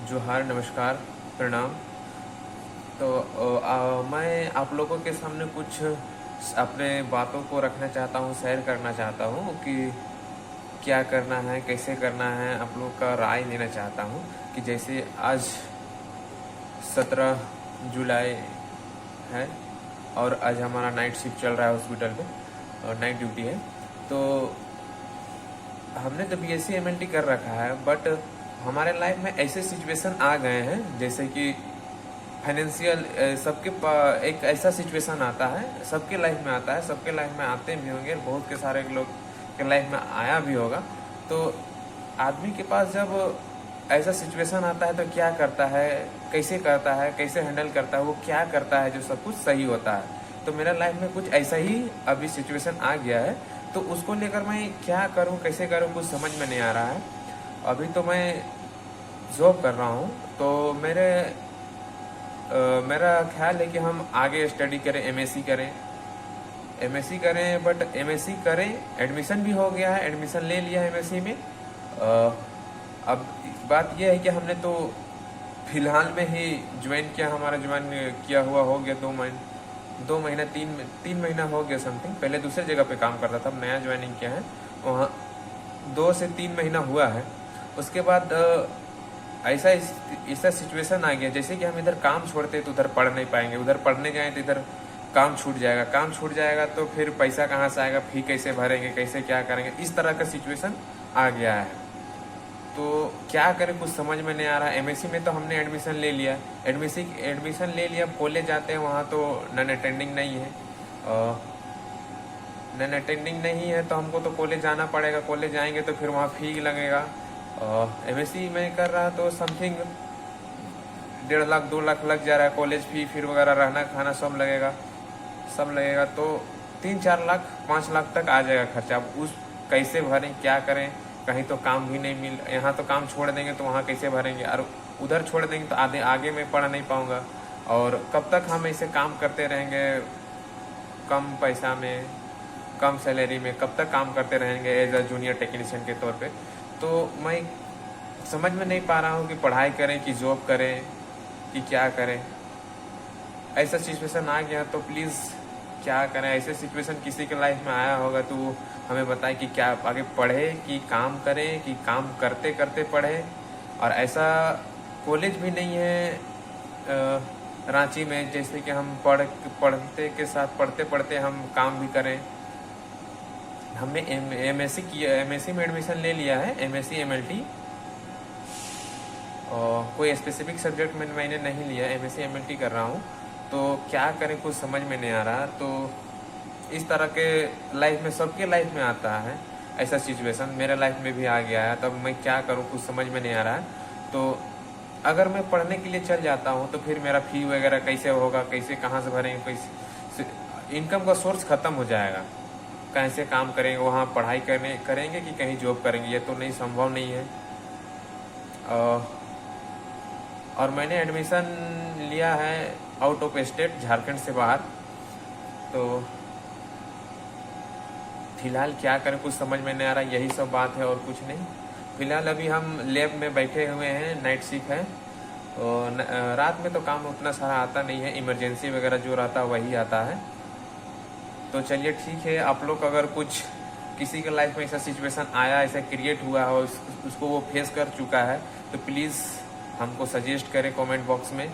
जोहार, नमस्कार, प्रणाम। तो मैं आप लोगों के सामने कुछ अपने बातों को रखना चाहता हूँ, शेयर करना चाहता हूँ कि क्या करना है, कैसे करना है, आप लोग का राय लेना चाहता हूँ। कि जैसे आज 17 जुलाई है और आज हमारा नाइट शिफ्ट चल रहा है हॉस्पिटल में और नाइट ड्यूटी है। तो हमने तो बीएससी एमएलटी कर रखा है, बट हमारे लाइफ में ऐसे सिचुएशन आ गए हैं जैसे कि फाइनेंशियल एक ऐसा सिचुएशन आता है, सबके लाइफ में आता है, सबके लाइफ में आते भी होंगे, बहुत के सारे लोग के लाइफ में आया भी होगा। तो आदमी के पास जब ऐसा सिचुएशन आता है तो क्या करता है, कैसे हैंडल करता है, वो क्या करता है जो सब कुछ सही होता है। तो मेरा लाइफ में कुछ ऐसा ही अभी सिचुएशन आ गया है, तो उसको लेकर मैं क्या करूं, कैसे करूं, कुछ समझ में नहीं आ रहा है। अभी तो मैं जॉब कर रहा हूं, तो मेरा ख्याल है कि हम आगे स्टडी करें, एमएससी करें, बट एमएससी करें, एडमिशन भी हो गया है, एडमिशन ले लिया है एमएससी में। अब बात यह है कि हमने तो फिलहाल में ही ज्वाइन किया, हमारा ज्वाइन किया हुआ हो गया 2 महीना 3 महीना हो गया समथिंग। पहले दूसरे जगह पे काम करता था, नया ज्वाइनिंग किया है, वहाँ 2 से 3 महीना हुआ है। उसके बाद ऐसा सिचुएशन आ गया जैसे कि हम इधर काम छोड़ते तो उधर पढ़ नहीं पाएंगे, उधर पढ़ने जाएं तो इधर काम छूट जाएगा, तो फिर पैसा कहाँ से आएगा, फी कैसे भरेंगे, कैसे क्या करेंगे, इस तरह का सिचुएशन आ गया है। तो क्या करें, कुछ समझ में नहीं आ रहा है। एमएससी में तो हमने एडमिशन ले लिया, कॉलेज जाते हैं, वहाँ तो नॉन अटेंडिंग नहीं है, तो हमको तो कॉलेज जाना पड़ेगा। कॉलेज जाएंगे तो फिर वहाँ फी लगेगा। एमएससी में कर रहा तो समथिंग 1.5 लाख 2 लाख लग जा रहा है कॉलेज फी, फिर वगैरह रहना खाना सब लगेगा, तो 3-4 लाख 5 लाख तक आ जाएगा खर्चा। अब उस कैसे भरें, क्या करें, कहीं तो काम भी नहीं मिल, यहाँ तो काम छोड़ देंगे तो वहाँ कैसे भरेंगे, और उधर छोड़ देंगे तो आगे मैं पढ़ नहीं पाऊँगा। और कब तक हम ऐसे काम करते रहेंगे, कम पैसा में, कम सैलरी में, कब तक काम करते रहेंगे एज अ जूनियर टेक्नीशियन के तौर पे। तो मैं समझ में नहीं पा रहा हूँ कि पढ़ाई करें कि जॉब करें कि क्या करें। ऐसा सिचुएशन आ गया तो प्लीज़ क्या करें। ऐसे सिचुएशन किसी के लाइफ में आया होगा तो हमें बताएं कि क्या आगे पढ़े कि काम करें, कि काम करते करते पढ़े। और ऐसा कॉलेज भी नहीं है रांची में जैसे कि हम पढ़ते पढ़ते हम काम भी करें। हमने एमएससी में एडमिशन ले लिया है, एमएससी एमएलटी, और कोई स्पेसिफिक सब्जेक्ट में मैंने नहीं लिया, एमएससी एमएलटी कर रहा हूँ। तो क्या करें, कुछ समझ में नहीं आ रहा। तो इस तरह के लाइफ में, सबके लाइफ में आता है ऐसा सिचुएशन, मेरे लाइफ में भी आ गया है। तब मैं क्या करूँ, कुछ समझ में नहीं आ रहा है। तो अगर मैं पढ़ने के लिए चल जाता हूँ तो फिर मेरा फी वगैरह कैसे होगा, कैसे कहाँ से भरेंगे, कैसे इनकम का सोर्स ख़त्म हो जाएगा। कैसे काम करेंगे, वहाँ पढ़ाई करेंगे कि कहीं जॉब करेंगे, ये तो नहीं, संभव नहीं है। और मैंने एडमिशन लिया है आउट ऑफ स्टेट, झारखंड से बाहर। तो फिलहाल क्या करें, कुछ समझ में नहीं आ रहा, यही सब बात है और कुछ नहीं। फिलहाल अभी हम लैब में बैठे हुए हैं, नाइट शिफ्ट है, और रात में तो काम उतना सारा आता नहीं है, इमरजेंसी वगैरह जो रहता है वही आता है। तो चलिए ठीक है, आप लोग अगर कुछ किसी के लाइफ में ऐसा सिचुएशन आया, ऐसा क्रिएट हुआ हो, उसको वो फेस कर चुका है, तो प्लीज़ हमको सजेस्ट करें कमेंट बॉक्स में।